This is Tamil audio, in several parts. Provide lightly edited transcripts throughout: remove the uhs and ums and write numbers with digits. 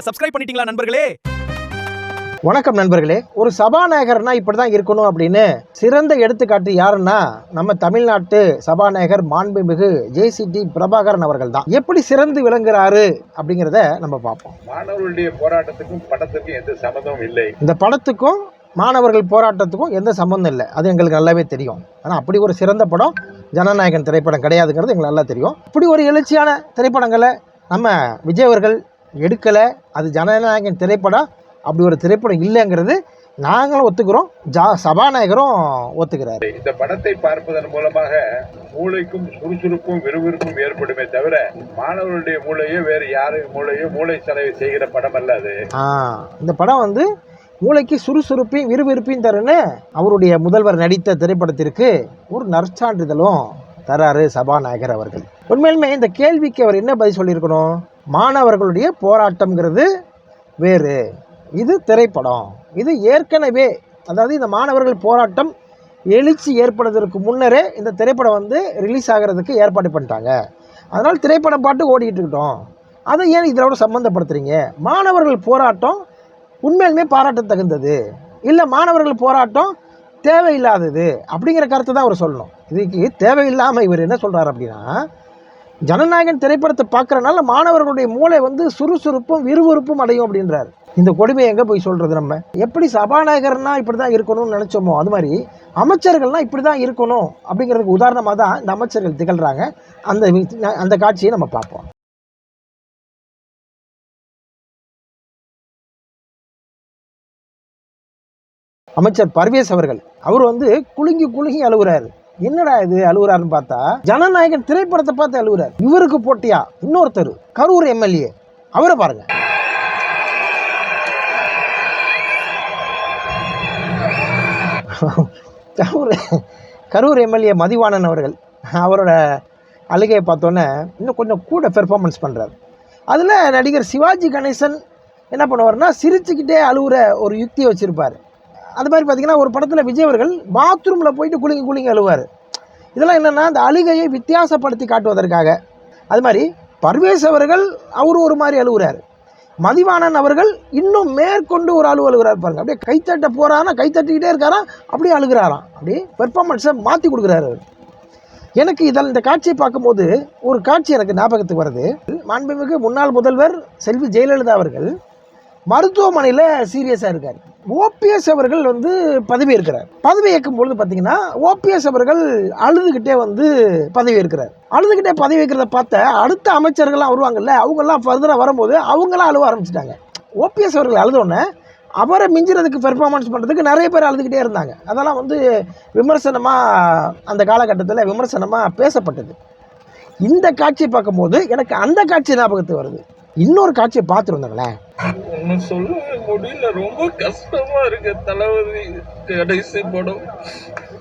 சப்ஸ்கிரைப் பண்ணிட்டீங்களா நண்பர்களே? வணக்கம் நண்பர்களே. ஒரு சபாநாயகர்னா இப்படிதான் இருக்கணும் அப்படின்னு சிறந்த எடுத்துக்காட்டு யாருன்னா நம்ம தமிழ்நாட்டு சபாநாயகர் மாண்புமிகு ஜேசிடி பிரபாகரன் அவர்கள் தான். எப்படி சிறந்து விளங்குறாரு அப்படிங்கிறத நம்ம பார்ப்போம். மாணவர்களுடைய போராட்டத்துக்கும் படத்துக்கும் எந்த சம்பந்தமும் இல்லை. இந்த படத்துக்கும் மாணவர்கள் போராட்டத்துக்கும் எந்த சம்பந்தம் இல்லை, அது எங்களுக்கு நல்லாவே தெரியும். ஆனால் அப்படி ஒரு சிறந்த படம் ஜனநாயகன் திரைப்படம் கிடையாதுங்கிறது எங்களுக்கு நல்லா தெரியும். இப்படி ஒரு எழுச்சியான திரைப்படங்களை நம்ம விஜய் அவர்கள் எடுக்கலை. அது ஜனநாயகன் திரைப்படம், அப்படி ஒரு திரைப்படம் இல்லைங்கிறது நாங்களும் ஒத்துக்கிறோம், சபாநாயகரும் ஒத்துக்கிறாரு. இந்த படத்தை பார்ப்பதன் மூலமாக மூளைக்கும் சுறுசுறுப்பும் விறுவிறுப்பும் ஏற்படுமே தவிர மாணவர்களுடைய மூளையோ வேறு யாரு மூளையோ மூளை செலவு செய்கிற படம் அல்ல அது. இந்த படம் வந்து மூளைக்கு சுறுசுறுப்பையும் விறுவிறுப்பையும் தருன்னு அவருடைய முதல்வர் நடித்த திரைப்படத்திற்கு ஒரு நற்சான்றிதழும் தராரு சபாநாயகர் அவர்கள். உண்மையிலுமே இந்த கேள்விக்கு அவர் என்ன பதில் சொல்லியிருக்கணும்? மாணவர்களுடைய போராட்டம்ங்கிறது வேறு, இது திரைப்படம். இது ஏற்கனவே, அதாவது இந்த மாணவர்கள் போராட்டம் எழுச்சி ஏற்படுவதற்கு முன்னரே இந்த திரைப்படம் வந்து ரிலீஸ் ஆகிறதுக்கு ஏற்பாடு பண்ணிட்டாங்க. அதனால் திரைப்படம் பாட்டு ஓடிக்கிட்டு இருக்கட்டும், அதை ஏன் இதோட சம்மந்தப்படுத்துறீங்க? மாணவர்கள் போராட்டம் உண்மையிலுமே பாராட்ட தகுந்தது இல்லை, மாணவர்கள் போராட்டம் தேவையில்லாதது அப்படிங்கிற கருத்தை தான் அவர் சொல்லணும். இதுக்கு தேவையில்லாமல் இவர் என்ன சொல்கிறார் அப்படின்னா, ஜனநாயகன் திரைப்படத்தை பார்க்குறனால மாணவர்களுடைய மூளை வந்து சுறுசுறுப்பும் விறுவிறுப்பும் அடையும் அப்படின்றார். இந்த கொடுமையை எங்கே போய் சொல்கிறது? நம்ம எப்படி சபாநாயகர்னா இப்படி தான் இருக்கணும்னு நினச்சோமோ அது மாதிரி அமைச்சர்கள்னால் இப்படி தான் இருக்கணும் அப்படிங்கிறதுக்கு உதாரணமாக தான் இந்த அமைச்சர்கள் திகழ்கிறாங்க. அந்த காட்சியை நம்ம பார்ப்போம். அமைச்சர் பர்வேஸ் அவர்கள் அவர் வந்து குலுங்கி அழுகுறாரு. என்னடா இது அழுகுறாருன்னு பார்த்தா ஜனநாயகன் திரைப்படத்தை பார்த்து அழுகுறாரு. இவருக்கு போட்டியா இன்னொருத்தர் கரூர் எம்எல்ஏ, அவரை பாருங்க. கரூர் எம்எல்ஏ மதிவாணன் அவர்கள் அவரோட அழுகையை பார்த்தோன்னே இன்னும் கொஞ்சம் கூட பெர்ஃபார்மன்ஸ் பண்ணுறாரு. அதில் நடிகர் சிவாஜி கணேசன் என்ன பண்ணுவார்னா சிரிச்சுக்கிட்டே அழுகுற ஒரு யுக்தியை வச்சுருப்பார். அது மாதிரி பார்த்திங்கன்னா ஒரு படத்தில் விஜய் அவர்கள் பாத்ரூமில் போயிட்டு குலுங்கி அழுவார். இதெல்லாம் என்னென்னா அந்த அழுகையை வித்தியாசப்படுத்தி காட்டுவதற்காக. அது மாதிரி பர்வேஸ் அவர்கள் அவர் ஒரு மாதிரி அழுகுறாரு. மதிவாணன் அவர்கள் இன்னும் மேற்கொண்டு ஒரு அழுகுறாரு பாருங்க. அப்படியே கைத்தட்ட போகிறானா கைத்தட்டிக்கிட்டே இருக்காராம், அப்படியே அழுகிறாராம். அப்படியே பெர்ஃபார்மன்ஸை மாற்றி கொடுக்குறாரு அவர். எனக்கு இந்த காட்சியை பார்க்கும்போது ஒரு காட்சி எனக்கு ஞாபகத்துக்கு வருது. மாண்புமிகு முன்னாள் முதல்வர் செல்வி ஜெயலலிதா அவர்கள் மருத்துவமனையில் சீரியஸாக இருக்கார். ஓபிஎஸ் அவர்கள் வந்து பதவி ஏற்கிறார். பதவி ஏற்கும் பொழுது பார்த்தீங்கன்னா ஓபிஎஸ் அவர்கள் அழுதுகிட்டே வந்து பதவி ஏற்கிறார். அழுதுகிட்டே பதவி ஏற்கிறத பார்த்த அடுத்த அமைச்சர்கள்லாம் வருவாங்கல்ல, அவங்கெல்லாம் ஃபர்தராக வரும்போது அவங்களாம் அழுவ ஆரம்பிச்சிட்டாங்க. ஓபிஎஸ் அவர்கள் அழுதோடனே அவரை மிஞ்சுறதுக்கு பெர்ஃபார்மன்ஸ் பண்ணுறதுக்கு நிறைய பேர் அழுதுகிட்டே இருந்தாங்க. அதெல்லாம் வந்து விமர்சனமாக அந்த காலகட்டத்தில் விமர்சனமாக பேசப்பட்டது. இந்த காட்சியை பார்க்கும்போது எனக்கு அந்த காட்சி ஞாபகத்துக்கு வருது. இன்னொரு காட்சியை பார்த்துருந்தாங்களே, ஒன்னும் சொல்ல முடியல, ரொம்ப கஷ்டமா இருக்கு தளபதி கடைசி படம்,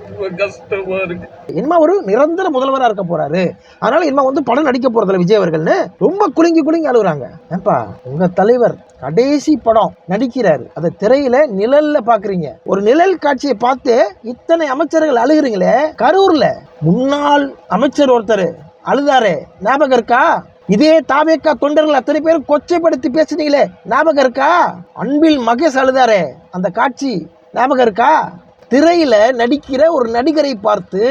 ரொம்ப கஷ்டமா இருக்கு. இனிமே ஒரு நிரந்தர முதல்வராக இருக்க போறாரு, அதனால இனிமே வந்து படம் நடிக்க போறதில்ல விஜய் அவர்கள்னு ரொம்ப குலுங்கி அழுகுறாங்க. ஏப்பா உங்க தலைவர் கடைசி படம் நடிக்கிறாரு, அதை திரையில நிழல்ல பாக்குறீங்க. ஒரு நிழல் காட்சியை பார்த்து இத்தனை அமைச்சர்கள் அழுகுறீங்களே. கரூர்ல முன்னாள் அமைச்சர் ஒருத்தர் அழுதாரு, ஞாபகம் இருக்கா? இதே தாவேக்கா தொண்டர்கள் அத்தனை பேர் கொச்சைப்படுத்தி பேசுனீங்களே, ஞாபகம் இருக்கா? அன்பில் மகேஷ் அழுதாரே, அந்த காட்சி ஞாபகம் இருக்கா? திரையில நடிக்கிற ஒரு நடிகரை பார்த்து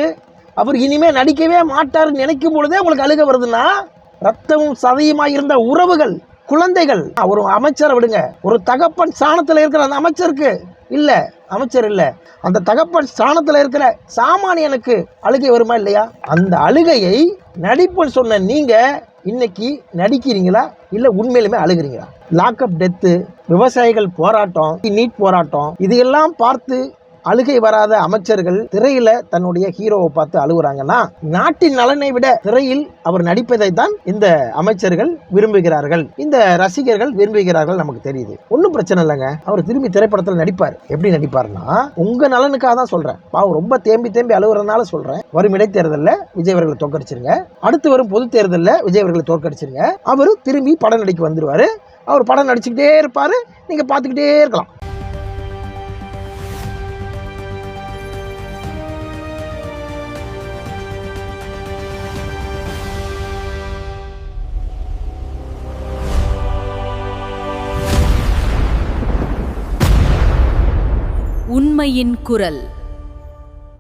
அவர் இனிமே நடிக்கவே மாட்டாருன்னு நினைக்கும் பொழுதே உங்களுக்கு அழுக வருதுன்னா, ரத்தமும் சதையுமாய் இருந்த உறவுகள், குழந்தைகள், ஒரு அமைச்சரை விடுங்க, ஒரு தகப்பன் ஸ்தானத்தில் இருக்கிற அந்த அமைச்சருக்கு இல்ல, அமைச்சர் இல்ல, அந்த தகப்பன் ஸ்தானத்தில் இருக்கிற சாமானியனுக்கு அழுகை வருமா இல்லையா? அந்த அழுகையை நடிப்புன்னு சொன்ன நீங்க இன்னைக்கு நடிக்கிறீங்களா இல்லை உண்மையிலுமே அழுகிறீங்களா? லாக்அப் டெத்து, விவசாயிகள் போராட்டம், நீட் போராட்டம், இதையெல்லாம் பார்த்து அழுகை வராத அமைச்சர்கள் திரையில தன்னுடைய ஹீரோவை பார்த்து அழுகுறாங்கன்னா, நாட்டின் நலனை விட திரையில் அவர் நடிப்பதை தான் இந்த அமைச்சர்கள் விரும்புகிறார்கள், இந்த ரசிகர்கள் விரும்புகிறார்கள். நமக்கு தெரியுது, ஒன்றும் பிரச்சனை இல்லைங்க. அவர் திரும்பி திரைப்படத்தில் நடிப்பார். எப்படி நடிப்பார்னா, உங்க நலனுக்காக தான் சொல்றேன். பாவம் ரொம்ப தேம்பி அழுகுறதுனால சொல்றேன். வரும் இடைத்தேர்தலில் விஜய் அவர்களை தோற்கடிச்சிருங்க, அடுத்து வரும் பொது தேர்தலில் விஜய் அவர்களை தோற்கடிச்சிருங்க. அவர் திரும்பி படம் நடிக்க வந்துருவாரு. அவர் படம் நடிச்சுக்கிட்டே இருப்பாரு, நீங்க பார்த்துக்கிட்டே இருக்கலாம். உண்மையின் குரல்.